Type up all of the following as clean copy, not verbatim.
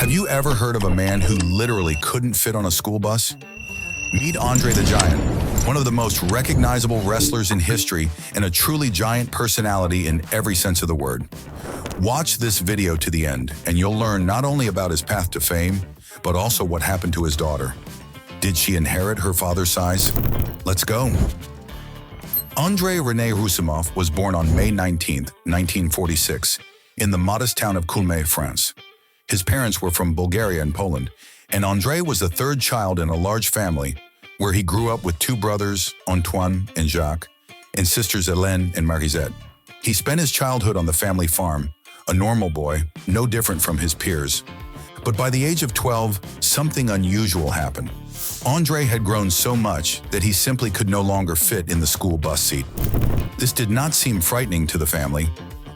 Have you ever heard of a man who literally couldn't fit on a school bus? Meet Andre the Giant, one of the most recognizable wrestlers in history and a truly giant personality in every sense of the word. Watch this video to the end, and you'll learn not only about his path to fame, but also what happened to his daughter. Did she inherit her father's size? Let's go. Andre René Roussimoff was born on May 19, 1946, in the modest town of Coulmay, France. His parents were from Bulgaria and Poland, and Andre was the third child in a large family where he grew up with two brothers, Antoine and Jacques, and sisters Hélène and Marisette. He spent his childhood on the family farm, a normal boy, no different from his peers. But by the age of 12, something unusual happened. Andre had grown so much that he simply could no longer fit in the school bus seat. This did not seem frightening to the family.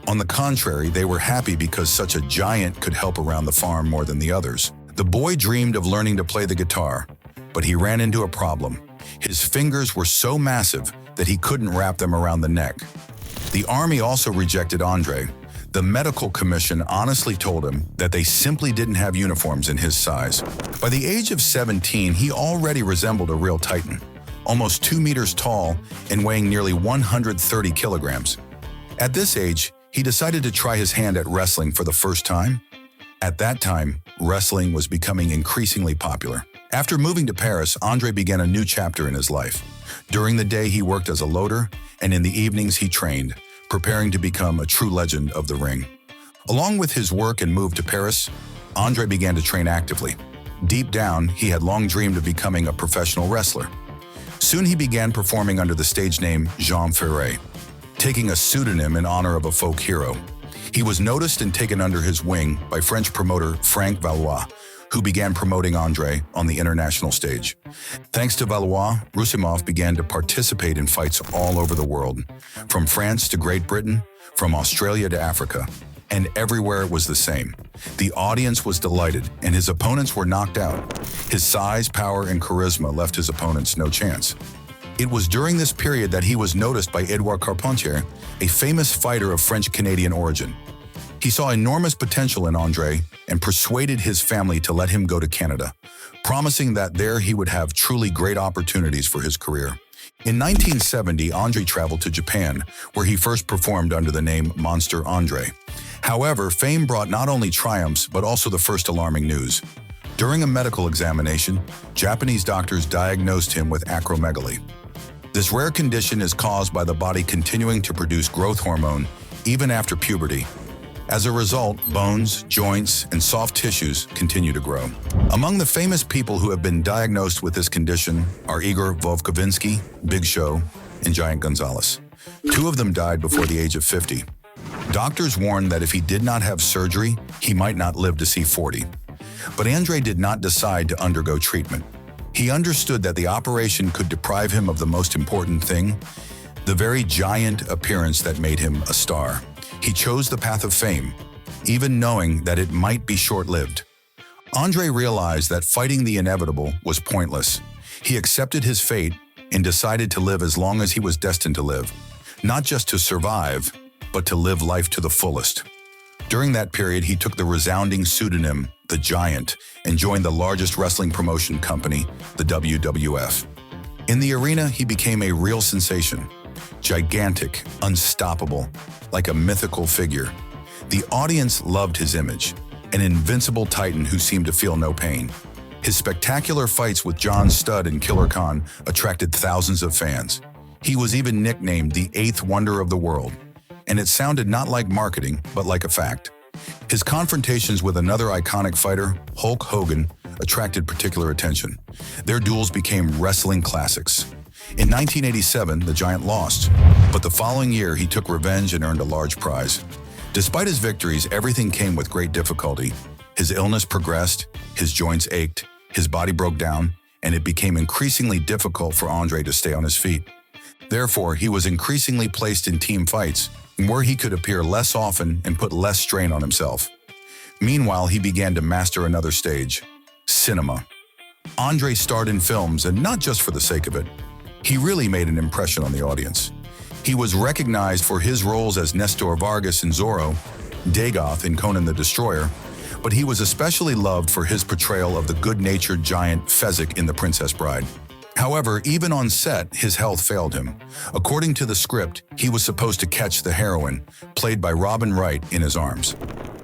On the contrary, they were happy because such a giant could help around the farm more than the others. The boy dreamed of learning to play the guitar, but he ran into a problem. His fingers were so massive that he couldn't wrap them around the neck. The army also rejected Andre. The medical commission honestly told him that they simply didn't have uniforms in his size. By the age of 17, he already resembled a real titan, almost 2 meters tall and weighing nearly 130 kilograms. At this age, he decided to try his hand at wrestling for the first time. At that time, wrestling was becoming increasingly popular. After moving to Paris, Andre began a new chapter in his life. During the day, he worked as a loader, and in the evenings, he trained, preparing to become a true legend of the ring. Along with his work and move to Paris, Andre began to train actively. Deep down, he had long dreamed of becoming a professional wrestler. Soon he began performing under the stage name Jean Ferret, taking a pseudonym in honor of a folk hero. He was noticed and taken under his wing by French promoter Frank Valois, who began promoting Andre on the international stage. Thanks to Valois, Roussimoff began to participate in fights all over the world, from France to Great Britain, from Australia to Africa, and everywhere it was the same. The audience was delighted, and his opponents were knocked out. His size, power, and charisma left his opponents no chance. It was during this period that he was noticed by Edouard Carpentier, a famous fighter of French-Canadian origin. He saw enormous potential in Andre and persuaded his family to let him go to Canada, promising that there he would have truly great opportunities for his career. In 1970, Andre traveled to Japan, where he first performed under the name Monster Andre. However, fame brought not only triumphs, but also the first alarming news. During a medical examination, Japanese doctors diagnosed him with acromegaly. This rare condition is caused by the body continuing to produce growth hormone even after puberty. As a result, bones, joints, and soft tissues continue to grow. Among the famous people who have been diagnosed with this condition are Igor Vovkovinsky, Big Show, and Giant Gonzalez. 2 of them died before the age of 50. Doctors warned that if he did not have surgery, he might not live to see 40. But Andre did not decide to undergo treatment. He understood that the operation could deprive him of the most important thing, the very giant appearance that made him a star. He chose the path of fame, even knowing that it might be short-lived. Andre realized that fighting the inevitable was pointless. He accepted his fate and decided to live as long as he was destined to live, not just to survive, but to live life to the fullest. During that period, he took the resounding pseudonym, The Giant, and joined the largest wrestling promotion company, the WWF. In the arena, he became a real sensation. Gigantic, unstoppable, like a mythical figure. The audience loved his image, an invincible titan who seemed to feel no pain. His spectacular fights with John Studd and Killer Khan attracted thousands of fans. He was even nicknamed the 8th wonder of the world, and it sounded not like marketing, but like a fact. His confrontations with another iconic fighter, Hulk Hogan, attracted particular attention. Their duels became wrestling classics. In 1987, the Giant lost, but the following year he took revenge and earned a large prize. Despite his victories, everything came with great difficulty. His illness progressed, his joints ached, his body broke down, and it became increasingly difficult for Andre to stay on his feet. Therefore, he was increasingly placed in team fights, where he could appear less often and put less strain on himself. Meanwhile, he began to master another stage, cinema. Andre starred in films, and not just for the sake of it. He really made an impression on the audience. He was recognized for his roles as Nestor Vargas in Zorro, Dagoth in Conan the Destroyer, but he was especially loved for his portrayal of the good-natured giant Fezzik in The Princess Bride. However, even on set, his health failed him. According to the script, he was supposed to catch the heroine, played by Robin Wright, in his arms.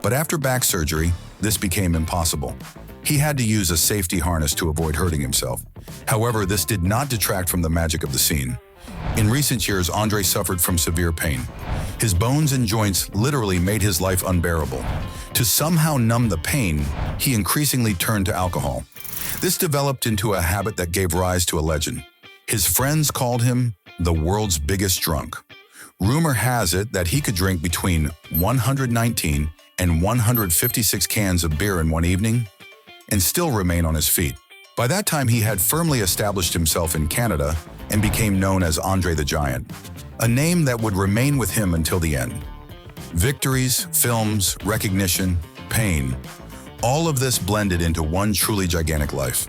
But after back surgery, this became impossible. He had to use a safety harness to avoid hurting himself. However, this did not detract from the magic of the scene. In recent years, Andre suffered from severe pain. His bones and joints literally made his life unbearable. To somehow numb the pain, he increasingly turned to alcohol. This developed into a habit that gave rise to a legend. His friends called him the world's biggest drunk. Rumor has it that he could drink between 119 and 156 cans of beer in one evening and still remain on his feet. By that time, he had firmly established himself in Canada and became known as Andre the Giant, a name that would remain with him until the end. Victories, films, recognition, pain, all of this blended into one truly gigantic life.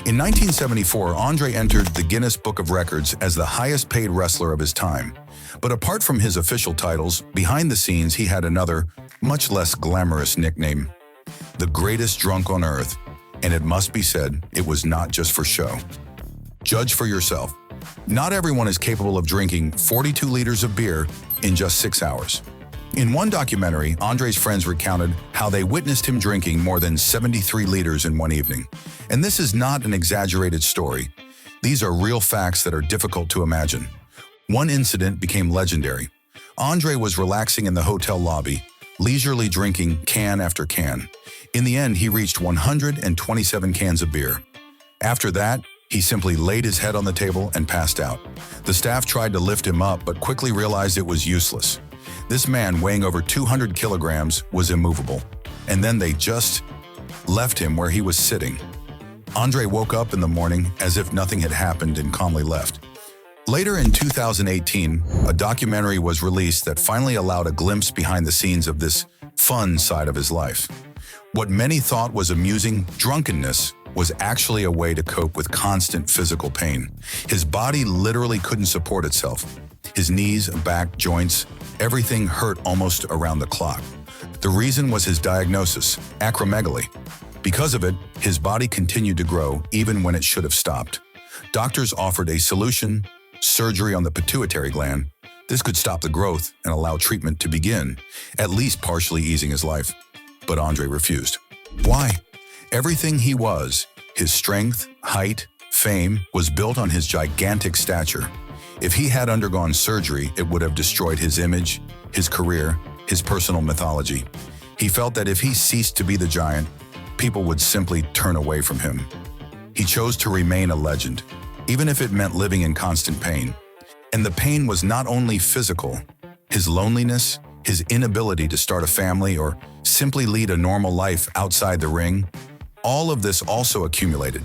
In 1974, Andre entered the Guinness Book of Records as the highest-paid wrestler of his time. But apart from his official titles, behind the scenes he had another, much less glamorous nickname: the greatest drunk on earth. And it must be said, it was not just for show. Judge for yourself. Not everyone is capable of drinking 42 liters of beer in just 6 hours. In one documentary, Andre's friends recounted how they witnessed him drinking more than 73 liters in one evening. And this is not an exaggerated story. These are real facts that are difficult to imagine. One incident became legendary. Andre was relaxing in the hotel lobby, leisurely drinking can after can. In the end, he reached 127 cans of beer. After that, he simply laid his head on the table and passed out. The staff tried to lift him up, but quickly realized it was useless. This man, weighing over 200 kilograms, was immovable. And then they just left him where he was sitting. Andre woke up in the morning as if nothing had happened and calmly left. Later in 2018, a documentary was released that finally allowed a glimpse behind the scenes of this fun side of his life. What many thought was amusing drunkenness was actually a way to cope with constant physical pain. His body literally couldn't support itself. His knees, back, joints, everything hurt almost around the clock. The reason was his diagnosis, acromegaly. Because of it, his body continued to grow even when it should have stopped. Doctors offered a solution: surgery on the pituitary gland. This could stop the growth and allow treatment to begin, at least partially easing his life. But Andre refused. Why? Everything he was, his strength, height, fame, was built on his gigantic stature. If he had undergone surgery, it would have destroyed his image, his career, his personal mythology. He felt that if he ceased to be the giant, people would simply turn away from him. He chose to remain a legend, even if it meant living in constant pain. And the pain was not only physical. His loneliness, his inability to start a family or simply lead a normal life outside the ring, all of this also accumulated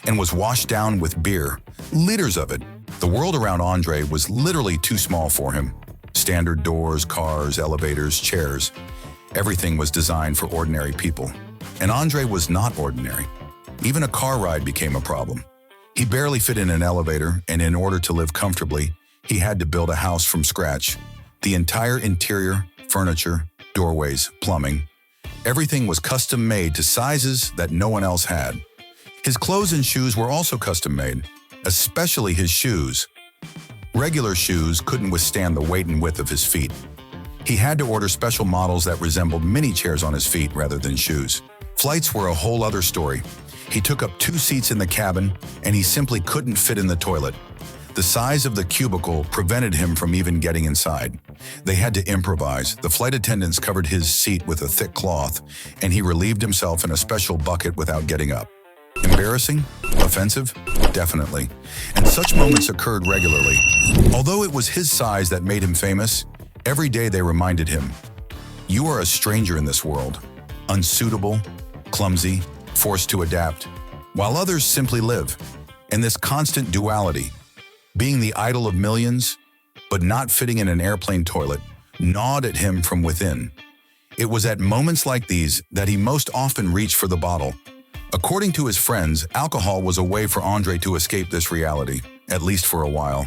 and was washed down with beer, liters of it. The world around Andre was literally too small for him. Standard doors, cars, elevators, chairs. Everything was designed for ordinary people. And Andre was not ordinary. Even a car ride became a problem. He barely fit in an elevator, and in order to live comfortably, he had to build a house from scratch. The entire interior, furniture, doorways, plumbing, everything was custom-made to sizes that no one else had. His clothes and shoes were also custom-made, especially his shoes. Regular shoes couldn't withstand the weight and width of his feet. He had to order special models that resembled mini chairs on his feet rather than shoes. Flights were a whole other story. He took up 2 seats in the cabin, and he simply couldn't fit in the toilet. The size of the cubicle prevented him from even getting inside. They had to improvise. The flight attendants covered his seat with a thick cloth, and he relieved himself in a special bucket without getting up. Embarrassing? Offensive? Definitely. And such moments occurred regularly. Although it was his size that made him famous, every day they reminded him, "You are a stranger in this world, unsuitable, clumsy, forced to adapt, while others simply live." And this constant duality, being the idol of millions, but not fitting in an airplane toilet, gnawed at him from within. It was at moments like these that he most often reached for the bottle. According to his friends, alcohol was a way for Andre to escape this reality, at least for a while.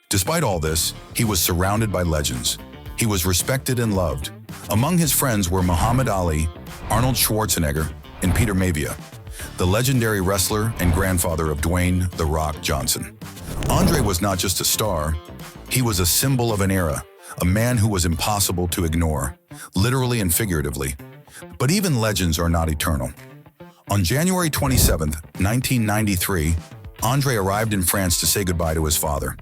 Despite all this, he was surrounded by legends. He was respected and loved. Among his friends were Muhammad Ali, Arnold Schwarzenegger, and Peter Maivia, the legendary wrestler and grandfather of Dwayne "The Rock" Johnson. Andre was not just a star, he was a symbol of an era, a man who was impossible to ignore, literally and figuratively. But even legends are not eternal. On January 27, 1993, Andre arrived in France to say goodbye to his father.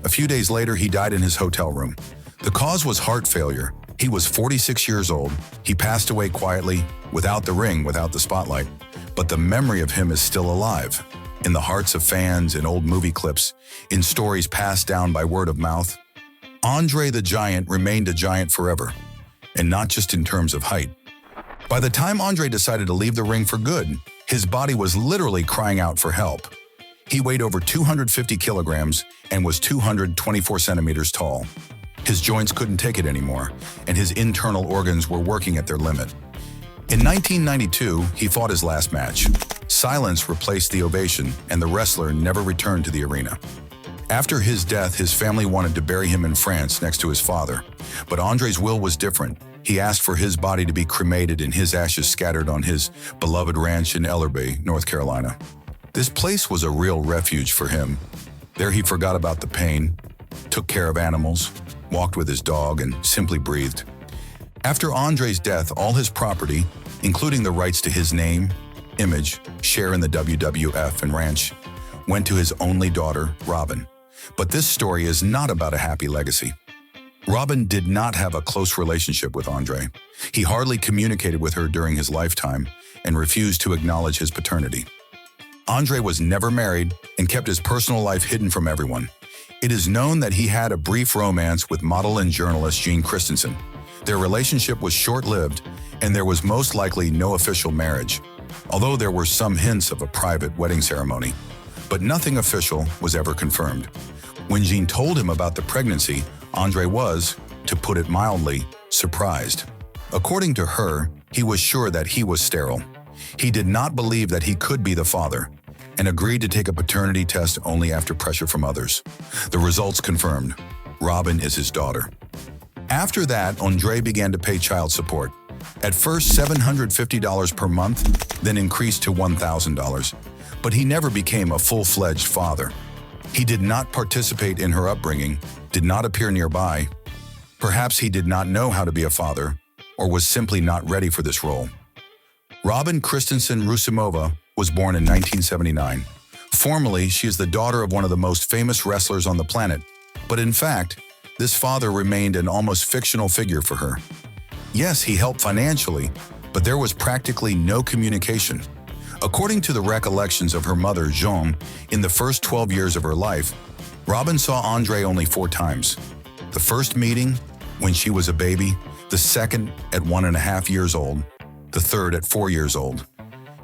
A few days later, he died in his hotel room. The cause was heart failure. He was 46 years old. He passed away quietly, without the ring, without the spotlight. But the memory of him is still alive, in the hearts of fans, in old movie clips, in stories passed down by word of mouth. Andre the Giant remained a giant forever, and not just in terms of height. By the time Andre decided to leave the ring for good, his body was literally crying out for help. He weighed over 250 kilograms and was 224 centimeters tall. His joints couldn't take it anymore, and his internal organs were working at their limit. In 1992, he fought his last match. Silence replaced the ovation, and the wrestler never returned to the arena. After his death, his family wanted to bury him in France next to his father. But Andre's will was different. He asked for his body to be cremated and his ashes scattered on his beloved ranch in Ellerbe, North Carolina. This place was a real refuge for him. There he forgot about the pain, took care of animals, walked with his dog, and simply breathed. After Andre's death, all his property, including the rights to his name, image, share in the WWF and ranch, went to his only daughter, Robin. But this story is not about a happy legacy. Robin did not have a close relationship with Andre. He hardly communicated with her during his lifetime and refused to acknowledge his paternity. Andre was never married and kept his personal life hidden from everyone. It is known that he had a brief romance with model and journalist Jean Christensen. Their relationship was short-lived, and there was most likely no official marriage, although there were some hints of a private wedding ceremony. But nothing official was ever confirmed. When Jean told him about the pregnancy, Andre was, to put it mildly, surprised. According to her, he was sure that he was sterile. He did not believe that he could be the father, and agreed to take a paternity test only after pressure from others. The results confirmed. Robin is his daughter. After that, Andre began to pay child support. At first $750 per month, then increased to $1,000. But he never became a full-fledged father. He did not participate in her upbringing, did not appear nearby. Perhaps he did not know how to be a father, or was simply not ready for this role. Robin Christensen Rusimova was born in 1979. Formally, she is the daughter of one of the most famous wrestlers on the planet, but in fact, this father remained an almost fictional figure for her. Yes, he helped financially, but there was practically no communication. According to the recollections of her mother, Jean, in the first 12 years of her life, Robin saw Andre only 4 times. The first meeting, when she was a baby, the second at 1.5 years old, the third at 4 years old,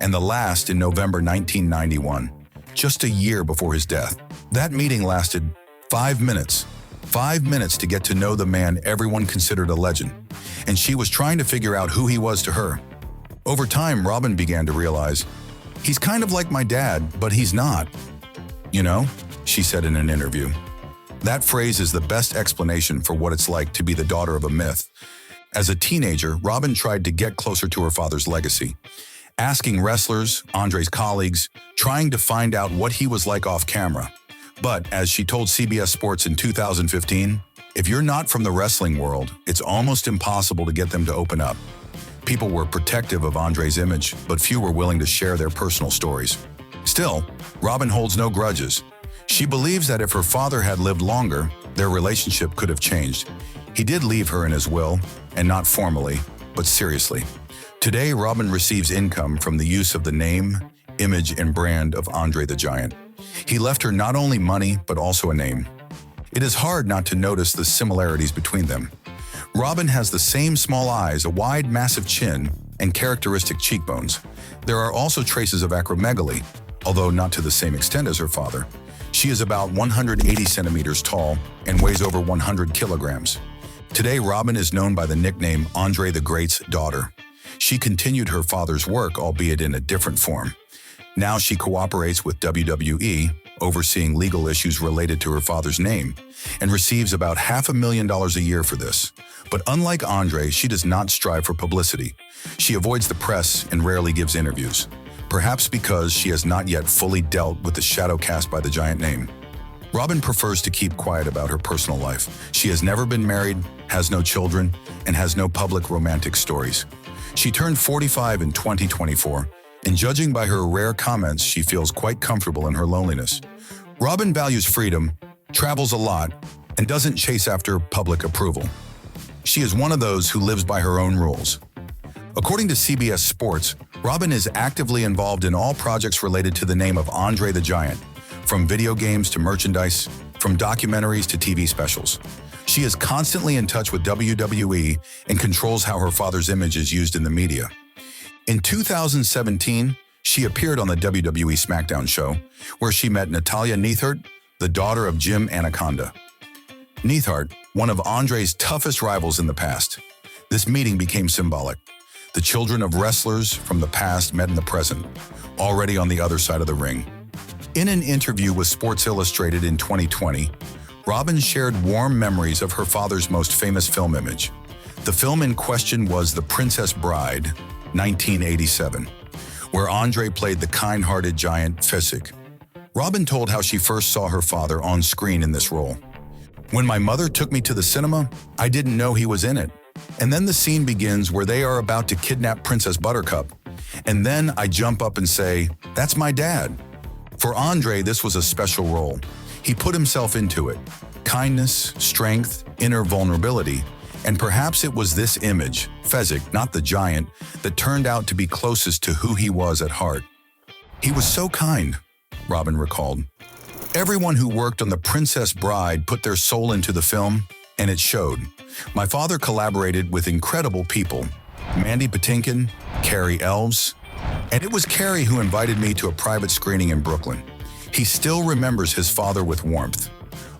and the last in November 1991, just a year before his death. That meeting lasted 5 minutes. 5 minutes to get to know the man everyone considered a legend, and she was trying to figure out who he was to her. Over time, Robin began to realize, he's kind of like my dad, but he's not. You know, she said in an interview. That phrase is the best explanation for what it's like to be the daughter of a myth. As a teenager, Robin tried to get closer to her father's legacy, asking wrestlers, Andre's colleagues, trying to find out what he was like off camera. But as she told CBS Sports in 2015, if you're not from the wrestling world, it's almost impossible to get them to open up. People were protective of Andre's image, but few were willing to share their personal stories. Still, Robin holds no grudges. She believes that if her father had lived longer, their relationship could have changed. He did leave her in his will, and not formally, but seriously. Today, Robin receives income from the use of the name, image, and brand of Andre the Giant. He left her not only money, but also a name. It is hard not to notice the similarities between them. Robin has the same small eyes, a wide, massive chin, and characteristic cheekbones. There are also traces of acromegaly, although not to the same extent as her father. She is about 180 centimeters tall and weighs over 100 kilograms. Today, Robin is known by the nickname Andre the Great's daughter. She continued her father's work, albeit in a different form. Now she cooperates with WWE, overseeing legal issues related to her father's name, and receives about $500,000 a year for this. But unlike Andre, she does not strive for publicity. She avoids the press and rarely gives interviews, perhaps because she has not yet fully dealt with the shadow cast by the giant name. Robin prefers to keep quiet about her personal life. She has never been married, has no children, and has no public romantic stories. She turned 45 in 2024, and judging by her rare comments, she feels quite comfortable in her loneliness. Robin values freedom, travels a lot, and doesn't chase after public approval. She is one of those who lives by her own rules. According to CBS Sports, Robin is actively involved in all projects related to the name of Andre the Giant, from video games to merchandise, from documentaries to TV specials. She is constantly in touch with WWE and controls how her father's image is used in the media. In 2017, she appeared on the WWE SmackDown show, where she met Natalya Neidhart, the daughter of Jim Anaconda. Neidhart, one of Andre's toughest rivals in the past. This meeting became symbolic. The children of wrestlers from the past met in the present, already on the other side of the ring. In an interview with Sports Illustrated in 2020, Robin shared warm memories of her father's most famous film image. The film in question was The Princess Bride, 1987, where Andre played the kind-hearted giant facade. Robin told how she first saw her father on screen in this role. "When my mother took me to the cinema, I didn't know he was in it. And then the scene begins where they are about to kidnap Princess Buttercup. And then I jump up and say, 'That's my dad.'" For Andre, this was a special role. He put himself into it. Kindness, strength, inner vulnerability. And perhaps it was this image, Fezzik, not the giant, that turned out to be closest to who he was at heart. "He was so kind," Robin recalled. "Everyone who worked on The Princess Bride put their soul into the film, and it showed. My father collaborated with incredible people, Mandy Patinkin, Carrie Elves, and it was Carrie who invited me to a private screening in Brooklyn. He still remembers his father with warmth.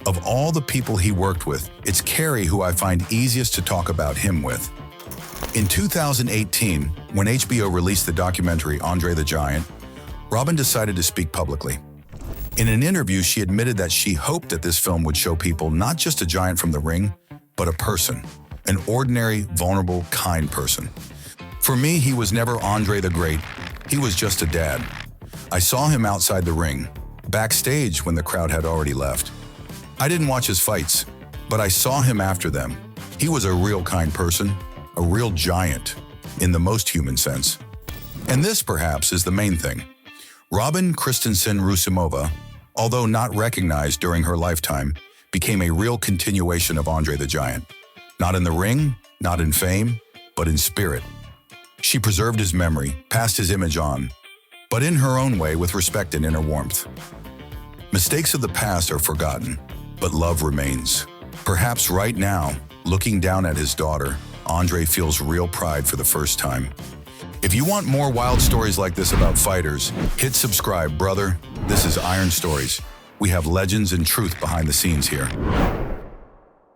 Of all the people he worked with, it's Carrie who I find easiest to talk about him with." In 2018, when HBO released the documentary Andre the Giant, Robin decided to speak publicly. In an interview, she admitted that she hoped that this film would show people not just a giant from the ring, but a person, an ordinary, vulnerable, kind person. "For me, he was never Andre the Great. He was just a dad. I saw him outside the ring, backstage when the crowd had already left. I didn't watch his fights, but I saw him after them. He was a real kind person, a real giant, in the most human sense." And this, perhaps, is the main thing. Robin Christensen-Rusimova, although not recognized during her lifetime, became a real continuation of Andre the Giant. Not in the ring, not in fame, but in spirit. She preserved his memory, passed his image on, but in her own way with respect and inner warmth. Mistakes of the past are forgotten, but love remains. Perhaps right now, looking down at his daughter, Andre feels real pride for the first time. If you want more wild stories like this about fighters, hit subscribe, brother. This is Iron Stories. We have legends and truth behind the scenes here.